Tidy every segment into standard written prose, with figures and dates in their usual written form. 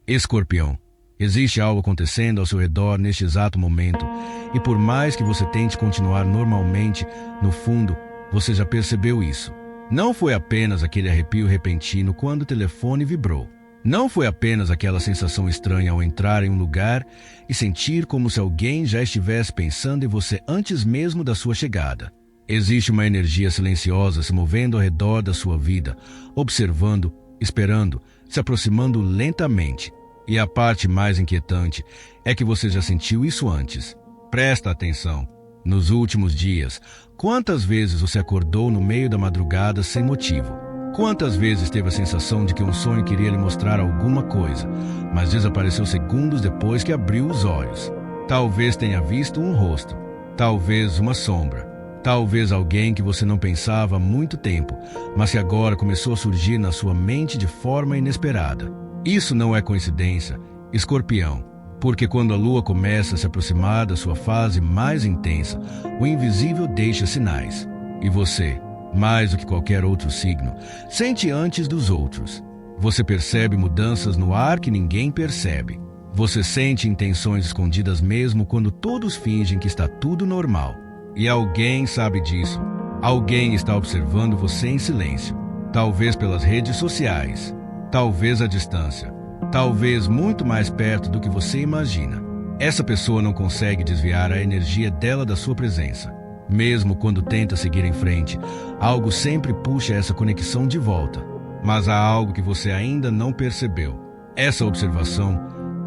Escorpião, existe algo acontecendo ao seu redor neste exato momento, e por mais que você tente continuar normalmente, no fundo, você já percebeu isso. Não foi apenas aquele arrepio repentino quando o telefone vibrou. Não foi apenas aquela sensação estranha ao entrar em um lugar e sentir como se alguém já estivesse pensando em você antes mesmo da sua chegada. Existe uma energia silenciosa se movendo ao redor da sua vida, observando, esperando, se aproximando lentamente. E a parte mais inquietante é que você já sentiu isso antes. Presta atenção. Nos últimos dias, quantas vezes você acordou no meio da madrugada sem motivo? Quantas vezes teve a sensação de que um sonho queria lhe mostrar alguma coisa, mas desapareceu segundos depois que abriu os olhos? Talvez tenha visto um rosto, talvez uma sombra, talvez alguém que você não pensava há muito tempo, mas que agora começou a surgir na sua mente de forma inesperada. Isso não é coincidência, Escorpião, porque quando a lua começa a se aproximar da sua fase mais intensa, o invisível deixa sinais. E você, mais do que qualquer outro signo, sente antes dos outros. Você percebe mudanças no ar que ninguém percebe. Você sente intenções escondidas mesmo quando todos fingem que está tudo normal. E alguém sabe disso. Alguém está observando você em silêncio. Talvez pelas redes sociais. Talvez à distância. Talvez muito mais perto do que você imagina. Essa pessoa não consegue desviar a energia dela da sua presença. Mesmo quando tenta seguir em frente, algo sempre puxa essa conexão de volta. Mas há algo que você ainda não percebeu. Essa observação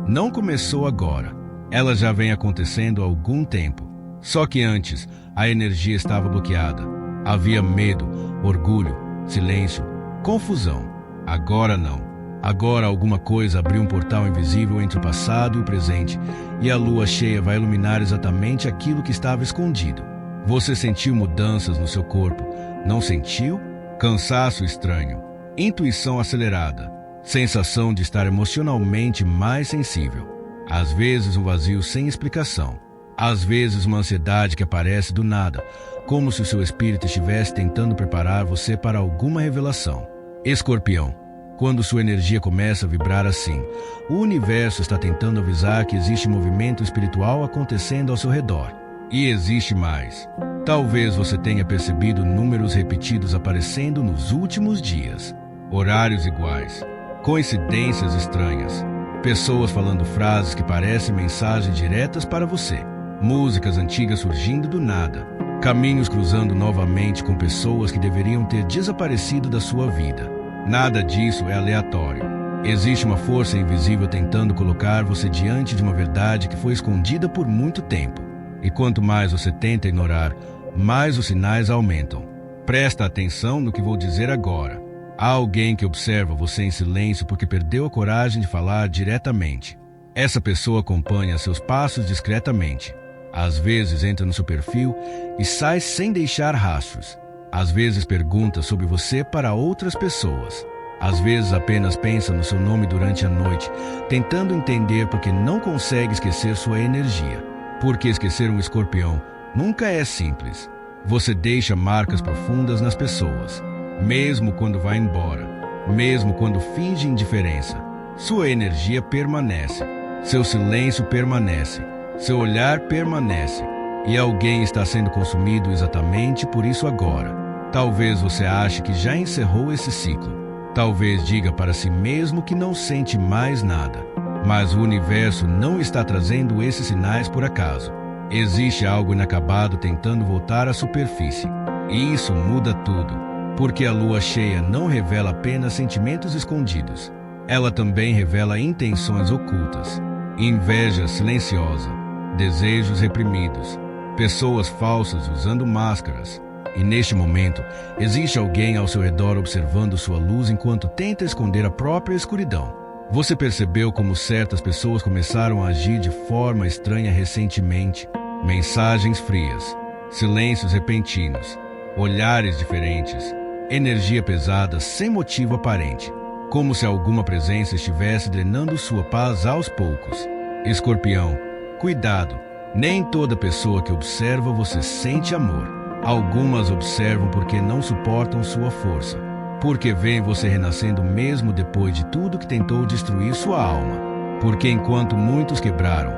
não começou agora. Ela já vem acontecendo há algum tempo. Só que antes, a energia estava bloqueada. Havia medo, orgulho, silêncio, confusão. Agora não. Agora alguma coisa abriu um portal invisível entre o passado e o presente, e a lua cheia vai iluminar exatamente aquilo que estava escondido. Você sentiu mudanças no seu corpo, não sentiu? Cansaço estranho, intuição acelerada, sensação de estar emocionalmente mais sensível. Às vezes um vazio sem explicação. Às vezes uma ansiedade que aparece do nada, como se o seu espírito estivesse tentando preparar você para alguma revelação. Escorpião, quando sua energia começa a vibrar assim, o universo está tentando avisar que existe movimento espiritual acontecendo ao seu redor. E existe mais. Talvez você tenha percebido números repetidos aparecendo nos últimos dias. Horários iguais. Coincidências estranhas. Pessoas falando frases que parecem mensagens diretas para você. Músicas antigas surgindo do nada. Caminhos cruzando novamente com pessoas que deveriam ter desaparecido da sua vida. Nada disso é aleatório. Existe uma força invisível tentando colocar você diante de uma verdade que foi escondida por muito tempo. E quanto mais você tenta ignorar, mais os sinais aumentam. Presta atenção no que vou dizer agora. Há alguém que observa você em silêncio porque perdeu a coragem de falar diretamente. Essa pessoa acompanha seus passos discretamente. Às vezes entra no seu perfil e sai sem deixar rastros. Às vezes pergunta sobre você para outras pessoas. Às vezes apenas pensa no seu nome durante a noite, tentando entender porque não consegue esquecer sua energia. Porque esquecer um escorpião nunca é simples. Você deixa marcas profundas nas pessoas, mesmo quando vai embora, mesmo quando finge indiferença. Sua energia permanece, seu silêncio permanece, seu olhar permanece, e alguém está sendo consumido exatamente por isso agora. Talvez você ache que já encerrou esse ciclo. Talvez diga para si mesmo que não sente mais nada. Mas o universo não está trazendo esses sinais por acaso. Existe algo inacabado tentando voltar à superfície. E isso muda tudo, porque a lua cheia não revela apenas sentimentos escondidos. Ela também revela intenções ocultas, inveja silenciosa, desejos reprimidos, pessoas falsas usando máscaras. E neste momento, existe alguém ao seu redor observando sua luz enquanto tenta esconder a própria escuridão. Você percebeu como certas pessoas começaram a agir de forma estranha recentemente? Mensagens frias, silêncios repentinos, olhares diferentes, energia pesada sem motivo aparente, como se alguma presença estivesse drenando sua paz aos poucos. Escorpião, cuidado, nem toda pessoa que observa você sente amor. Algumas observam porque não suportam sua força, Porque vê você renascendo mesmo depois de tudo que tentou destruir sua alma. Porque enquanto muitos quebraram,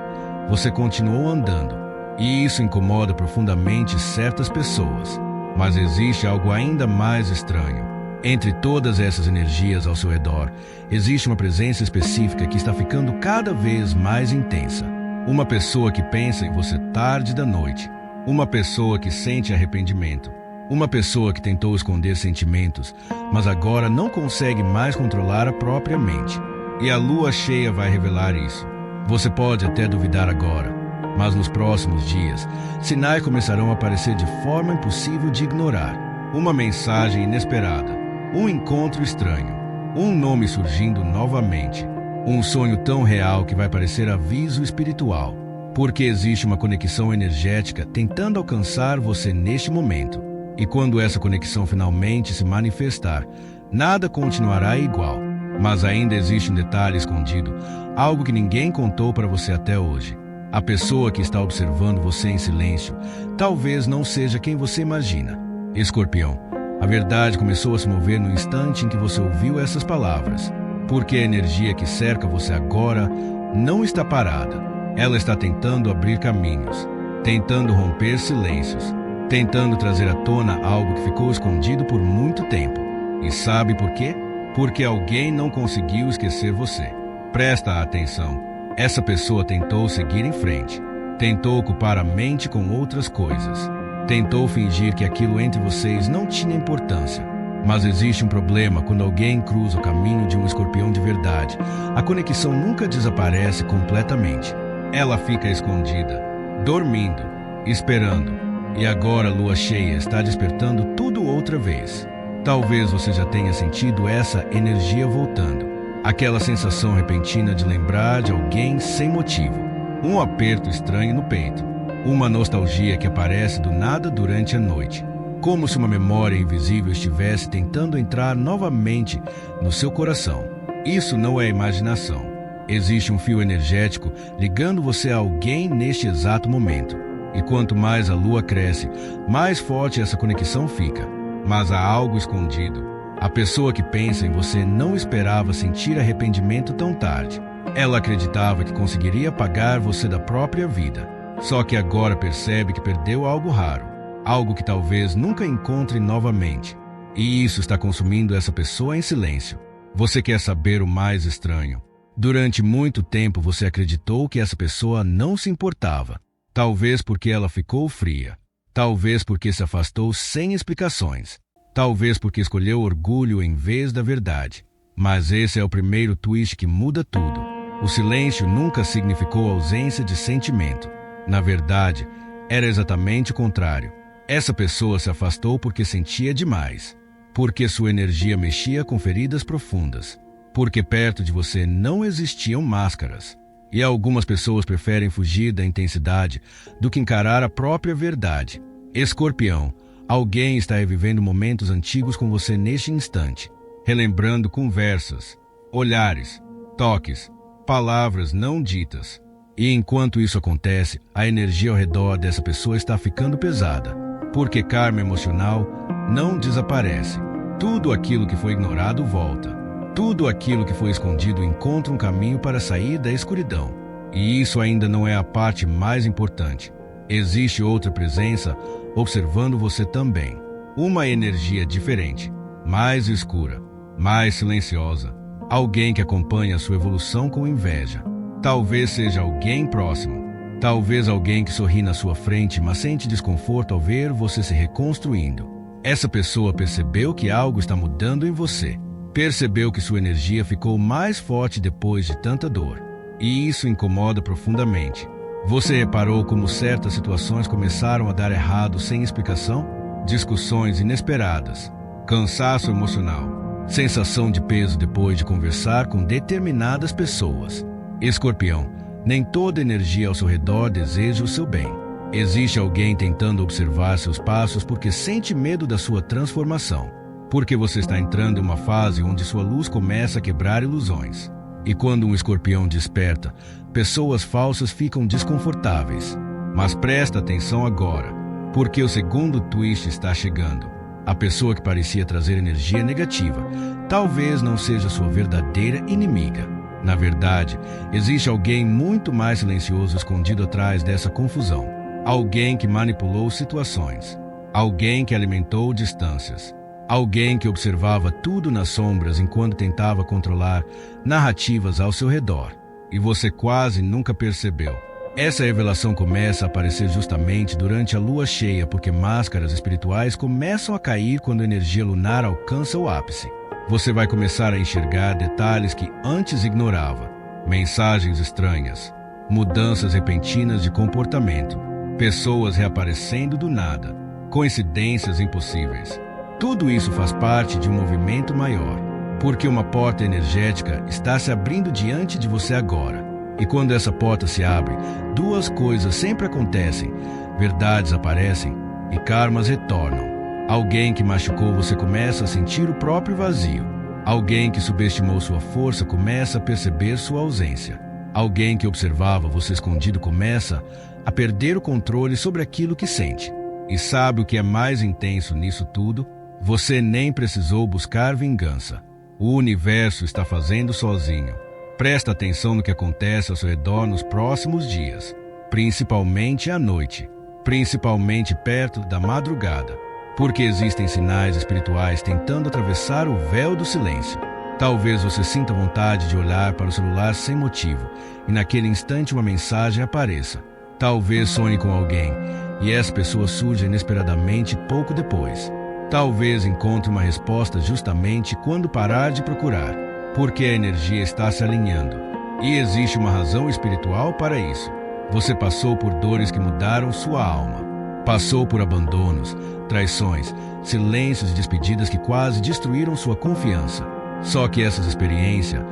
você continuou andando. E isso incomoda profundamente certas pessoas. Mas existe algo ainda mais estranho. Entre todas essas energias ao seu redor, existe uma presença específica que está ficando cada vez mais intensa. Uma pessoa que pensa em você tarde da noite. Uma pessoa que sente arrependimento. Uma pessoa que tentou esconder sentimentos, mas agora não consegue mais controlar a própria mente. E a lua cheia vai revelar isso. Você pode até duvidar agora, mas nos próximos dias, sinais começarão a aparecer de forma impossível de ignorar. Uma mensagem inesperada, um encontro estranho, um nome surgindo novamente, um sonho tão real que vai parecer aviso espiritual, porque existe uma conexão energética tentando alcançar você neste momento. E quando essa conexão finalmente se manifestar, nada continuará igual. Mas ainda existe um detalhe escondido, algo que ninguém contou para você até hoje. A pessoa que está observando você em silêncio talvez não seja quem você imagina. Escorpião, a verdade começou a se mover no instante em que você ouviu essas palavras, porque a energia que cerca você agora não está parada. Ela está tentando abrir caminhos, tentando romper silêncios, tentando trazer à tona algo que ficou escondido por muito tempo. E sabe por quê? Porque alguém não conseguiu esquecer você. Presta atenção. Essa pessoa tentou seguir em frente. Tentou ocupar a mente com outras coisas. Tentou fingir que aquilo entre vocês não tinha importância. Mas existe um problema quando alguém cruza o caminho de um escorpião de verdade. A conexão nunca desaparece completamente. Ela fica escondida, dormindo, esperando. E agora a lua cheia está despertando tudo outra vez. Talvez você já tenha sentido essa energia voltando. Aquela sensação repentina de lembrar de alguém sem motivo. Um aperto estranho no peito. Uma nostalgia que aparece do nada durante a noite. Como se uma memória invisível estivesse tentando entrar novamente no seu coração. Isso não é imaginação. Existe um fio energético ligando você a alguém neste exato momento. E quanto mais a lua cresce, mais forte essa conexão fica. Mas há algo escondido. A pessoa que pensa em você não esperava sentir arrependimento tão tarde. Ela acreditava que conseguiria pagar você da própria vida. Só que agora percebe que perdeu algo raro. Algo que talvez nunca encontre novamente. E isso está consumindo essa pessoa em silêncio. Você quer saber o mais estranho? Durante muito tempo você acreditou que essa pessoa não se importava. Talvez porque ela ficou fria. Talvez porque se afastou sem explicações. Talvez porque escolheu orgulho em vez da verdade. Mas esse é o primeiro twist que muda tudo. O silêncio nunca significou ausência de sentimento. Na verdade, era exatamente o contrário. Essa pessoa se afastou porque sentia demais. Porque sua energia mexia com feridas profundas. Porque perto de você não existiam máscaras. E algumas pessoas preferem fugir da intensidade do que encarar a própria verdade. Escorpião, alguém está revivendo momentos antigos com você neste instante, relembrando conversas, olhares, toques, palavras não ditas. E enquanto isso acontece, a energia ao redor dessa pessoa está ficando pesada, porque karma emocional não desaparece. Tudo aquilo que foi ignorado volta. Tudo aquilo que foi escondido encontra um caminho para sair da escuridão. E isso ainda não é a parte mais importante. Existe outra presença observando você também. Uma energia diferente, mais escura, mais silenciosa. Alguém que acompanha a sua evolução com inveja. Talvez seja alguém próximo. Talvez alguém que sorri na sua frente, mas sente desconforto ao ver você se reconstruindo. Essa pessoa percebeu que algo está mudando em você. Percebeu que sua energia ficou mais forte depois de tanta dor. E isso incomoda profundamente. Você reparou como certas situações começaram a dar errado sem explicação? Discussões inesperadas, cansaço emocional, sensação de peso depois de conversar com determinadas pessoas. Escorpião, nem toda energia ao seu redor deseja o seu bem. Existe alguém tentando observar seus passos porque sente medo da sua transformação. Porque você está entrando em uma fase onde sua luz começa a quebrar ilusões. E quando um escorpião desperta, pessoas falsas ficam desconfortáveis. Mas presta atenção agora, porque o segundo twist está chegando. A pessoa que parecia trazer energia negativa talvez não seja sua verdadeira inimiga. Na verdade, existe alguém muito mais silencioso escondido atrás dessa confusão. Alguém que manipulou situações. Alguém que alimentou distâncias. Alguém que observava tudo nas sombras enquanto tentava controlar narrativas ao seu redor. E você quase nunca percebeu. Essa revelação começa a aparecer justamente durante a lua cheia, porque máscaras espirituais começam a cair quando a energia lunar alcança o ápice. Você vai começar a enxergar detalhes que antes ignorava. Mensagens estranhas, mudanças repentinas de comportamento, pessoas reaparecendo do nada, coincidências impossíveis. Tudo isso faz parte de um movimento maior, porque uma porta energética está se abrindo diante de você agora. E quando essa porta se abre, duas coisas sempre acontecem. Verdades aparecem e karmas retornam. Alguém que machucou você começa a sentir o próprio vazio. Alguém que subestimou sua força começa a perceber sua ausência. Alguém que observava você escondido começa a perder o controle sobre aquilo que sente. E sabe o que é mais intenso nisso tudo? Você nem precisou buscar vingança. O universo está fazendo sozinho. Presta atenção no que acontece ao seu redor nos próximos dias, principalmente à noite, principalmente perto da madrugada, porque existem sinais espirituais tentando atravessar o véu do silêncio. Talvez você sinta vontade de olhar para o celular sem motivo e naquele instante uma mensagem apareça. Talvez sonhe com alguém e essa pessoa surja inesperadamente pouco depois. Talvez encontre uma resposta justamente quando parar de procurar, porque a energia está se alinhando. E existe uma razão espiritual para isso. Você passou por dores que mudaram sua alma. Passou por abandonos, traições, silêncios e despedidas que quase destruíram sua confiança. Só que essas experiências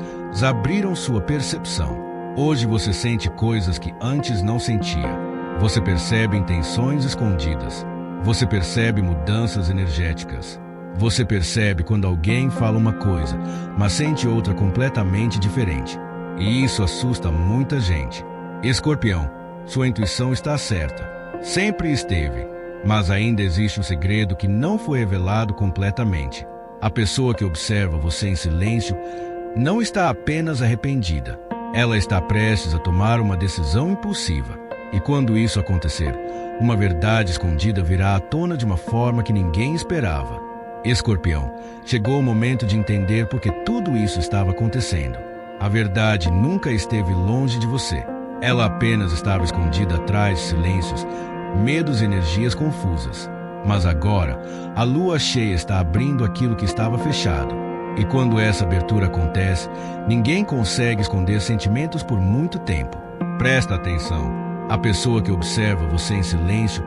abriram sua percepção. Hoje você sente coisas que antes não sentia. Você percebe intenções escondidas. Você percebe mudanças energéticas. Você percebe quando alguém fala uma coisa, mas sente outra completamente diferente. E isso assusta muita gente. Escorpião, sua intuição está certa. Sempre esteve. Mas ainda existe um segredo que não foi revelado completamente. A pessoa que observa você em silêncio não está apenas arrependida. Ela está prestes a tomar uma decisão impulsiva. E quando isso acontecer, uma verdade escondida virá à tona de uma forma que ninguém esperava. Escorpião, chegou o momento de entender por que tudo isso estava acontecendo. A verdade nunca esteve longe de você. Ela apenas estava escondida atrás de silêncios, medos e energias confusas. Mas agora, a lua cheia está abrindo aquilo que estava fechado. E quando essa abertura acontece, ninguém consegue esconder sentimentos por muito tempo. Presta atenção. A pessoa que observa você em silêncio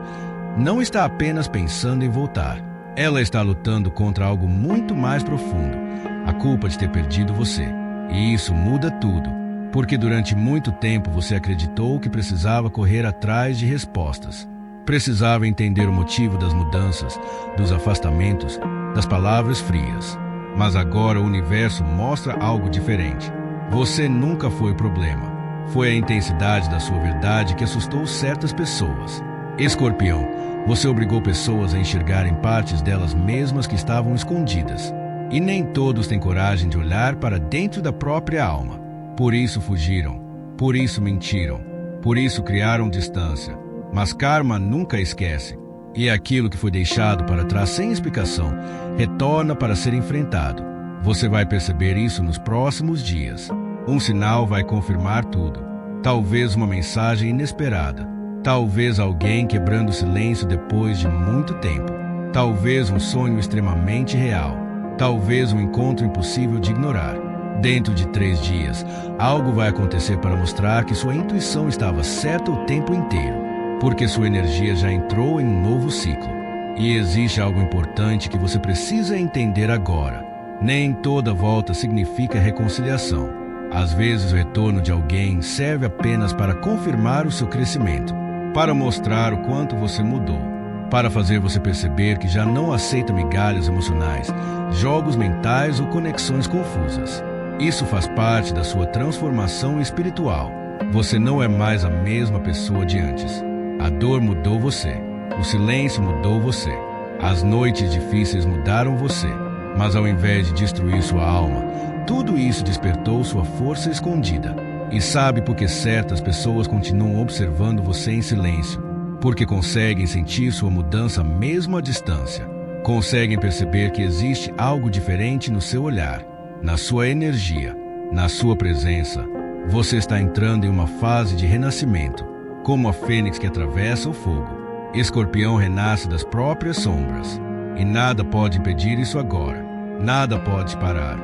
não está apenas pensando em voltar. Ela está lutando contra algo muito mais profundo, a culpa de ter perdido você. E isso muda tudo, porque durante muito tempo você acreditou que precisava correr atrás de respostas. Precisava entender o motivo das mudanças, dos afastamentos, das palavras frias. Mas agora o universo mostra algo diferente. Você nunca foi o problema. Foi a intensidade da sua verdade que assustou certas pessoas. Escorpião, você obrigou pessoas a enxergarem partes delas mesmas que estavam escondidas. E nem todos têm coragem de olhar para dentro da própria alma. Por isso fugiram, por isso mentiram, por isso criaram distância. Mas karma nunca esquece. E aquilo que foi deixado para trás sem explicação retorna para ser enfrentado. Você vai perceber isso nos próximos dias. Um sinal vai confirmar tudo. Talvez uma mensagem inesperada. Talvez alguém quebrando o silêncio depois de muito tempo. Talvez um sonho extremamente real. Talvez um encontro impossível de ignorar. Dentro de 3 dias, algo vai acontecer para mostrar que sua intuição estava certa o tempo inteiro. Porque sua energia já entrou em um novo ciclo. E existe algo importante que você precisa entender agora. Nem toda volta significa reconciliação. Às vezes o retorno de alguém serve apenas para confirmar o seu crescimento, para mostrar o quanto você mudou, para fazer você perceber que já não aceita migalhas emocionais, jogos mentais ou conexões confusas. Isso faz parte da sua transformação espiritual. Você não é mais a mesma pessoa de antes. A dor mudou você. O silêncio mudou você. As noites difíceis mudaram você, mas ao invés de destruir sua alma, tudo isso despertou sua força escondida. E sabe por que certas pessoas continuam observando você em silêncio? Porque conseguem sentir sua mudança mesmo à distância. Conseguem perceber que existe algo diferente no seu olhar, na sua energia, na sua presença. Você está entrando em uma fase de renascimento, como a fênix que atravessa o fogo. Escorpião renasce das próprias sombras. E nada pode impedir isso agora. Nada pode parar.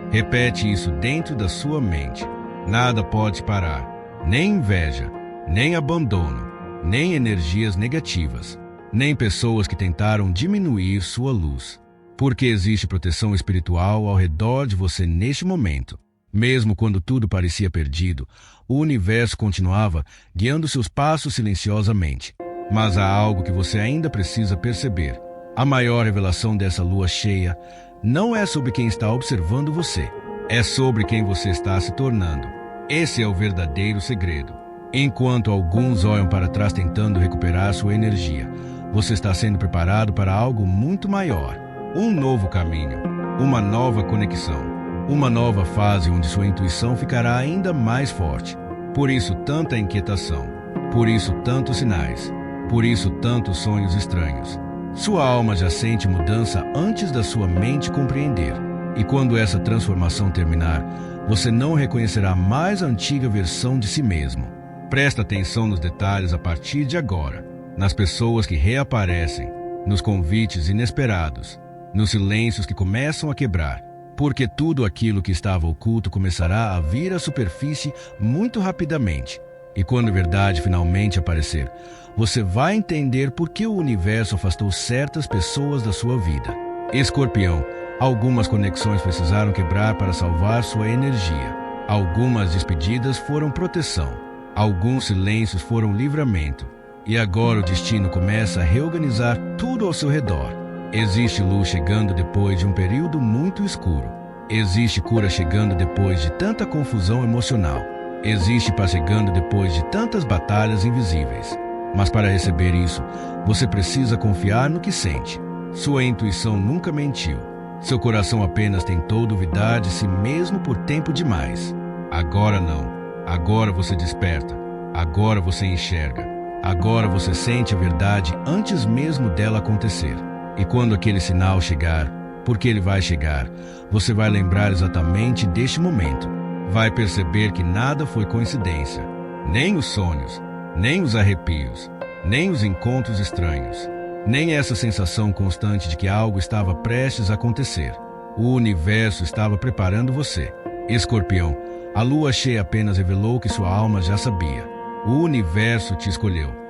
Repete isso dentro da sua mente. Nada pode parar. Nem inveja, nem abandono, nem energias negativas, nem pessoas que tentaram diminuir sua luz. Porque existe proteção espiritual ao redor de você neste momento. Mesmo quando tudo parecia perdido, o universo continuava guiando seus passos silenciosamente. Mas há algo que você ainda precisa perceber. A maior revelação dessa lua cheia não é sobre quem está observando você, é sobre quem você está se tornando. Esse é o verdadeiro segredo. Enquanto alguns olham para trás tentando recuperar sua energia, você está sendo preparado para algo muito maior. Um novo caminho, uma nova conexão, uma nova fase onde sua intuição ficará ainda mais forte. Por isso tanta inquietação, por isso tantos sinais, por isso tantos sonhos estranhos. Sua alma já sente mudança antes da sua mente compreender. E quando essa transformação terminar, você não reconhecerá mais a antiga versão de si mesmo. Presta atenção nos detalhes a partir de agora, nas pessoas que reaparecem, nos convites inesperados, nos silêncios que começam a quebrar, porque tudo aquilo que estava oculto começará a vir à superfície muito rapidamente. E quando a verdade finalmente aparecer, você vai entender por que o universo afastou certas pessoas da sua vida. Escorpião, algumas conexões precisaram quebrar para salvar sua energia. Algumas despedidas foram proteção. Alguns silêncios foram livramento. E agora o destino começa a reorganizar tudo ao seu redor. Existe luz chegando depois de um período muito escuro. Existe cura chegando depois de tanta confusão emocional. Existe paz chegando depois de tantas batalhas invisíveis. Mas para receber isso, você precisa confiar no que sente. Sua intuição nunca mentiu. Seu coração apenas tentou duvidar de si mesmo por tempo demais. Agora não. Agora você desperta. Agora você enxerga. Agora você sente a verdade antes mesmo dela acontecer. E quando aquele sinal chegar, porque ele vai chegar, você vai lembrar exatamente deste momento. Vai perceber que nada foi coincidência. Nem os sonhos, nem os arrepios, nem os encontros estranhos, nem essa sensação constante de que algo estava prestes a acontecer. O universo estava preparando você. Escorpião, a lua cheia apenas revelou que sua alma já sabia. O universo te escolheu.